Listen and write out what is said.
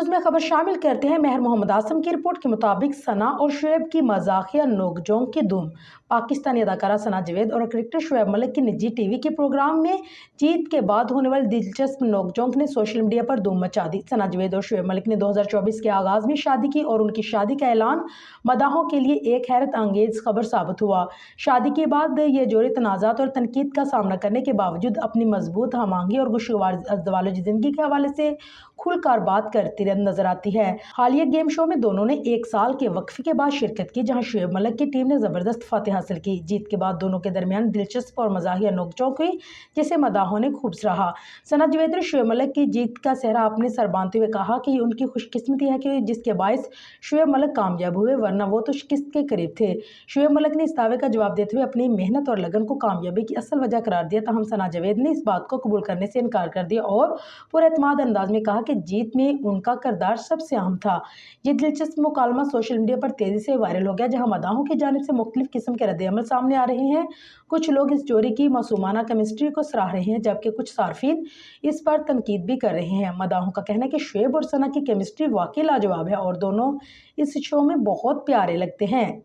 News میں خبر شامل کرتے ہیں۔ مہر محمد آسم کی رپورٹ کے مطابق ثنا اور شعیب کی مزاحیہ نوک جھونک کی دھوم۔ پاکستانی اداکارہ ثنا جاوید اور کرکٹر شعیب ملک کی نجی ٹی وی کے پروگرام میں جیت کے بعد ہونے والی دلچسپ نوک جھونک نے سوشل میڈیا پر دھوم مچا دی۔ ثنا جاوید اور شعیب ملک نے 2024 کے آغاز میں شادی کی اور ان کی شادی کا اعلان مداحوں کے لیے ایک حیرت انگیز خبر ثابت ہوا۔ شادی کے بعد یہ جوڑے تنازعات اور تنقید کا سامنا کرنے کے باوجود اپنی مضبوط ہم آہنگی اور خوشگوار ازدواجی زندگی کے حوالے سے کھل کر بات کرتی نظر آتی ہے۔ حالیہ گیم شو میں دونوں نے ایک سال کے وقفے کے بعد شرکت کی، جہاں شعیب ملک کی ٹیم نے زبردست فتح حاصل کی۔ جیت کے بعد دونوں کے درمیان دلچسپ اور مزاحیہ نوک جھونک ہوئی، جسے مداحوں نے خوب سراہا۔ ثنا جاوید نے شعیب ملک کی جیت کا سہرا اپنے سر باندھتے ہوئے کہا کہ یہ ان کی خوش قسمتی ہے کہ جس کے باعث شعیب ملک کامیاب ہوئے، ورنہ وہ تو شکست کے قریب تھے۔ شعیب ملک نے اس دعوے کا جواب دیتے ہوئے اپنی محنت اور لگن کو کامیابی کی اصل وجہ قرار دیا، تاہم ثنا جاوید نے اس بات کو قبول کرنے سے انکار کر دیا اور پراعتماد انداز میں کہا کہ جیت میں ان کا کردار سب سے اہم تھا۔ یہ دلچسپ مکالمہ سوشل میڈیا پر تیزی سے وائرل ہو گیا، جہاں مداحوں کی جانب سے مختلف قسم کے رد عمل سامنے آ رہے ہیں۔ کچھ لوگ اس جوڑے کی معصومانہ کیمسٹری کو سراہ رہے ہیں، جبکہ کچھ صارفین اس پر تنقید بھی کر رہے ہیں۔ مداحوں کا کہنا ہے کہ شعیب اور ثنا کی کیمسٹری واقعی لاجواب ہے اور دونوں اس شو میں بہت پیارے لگتے ہیں۔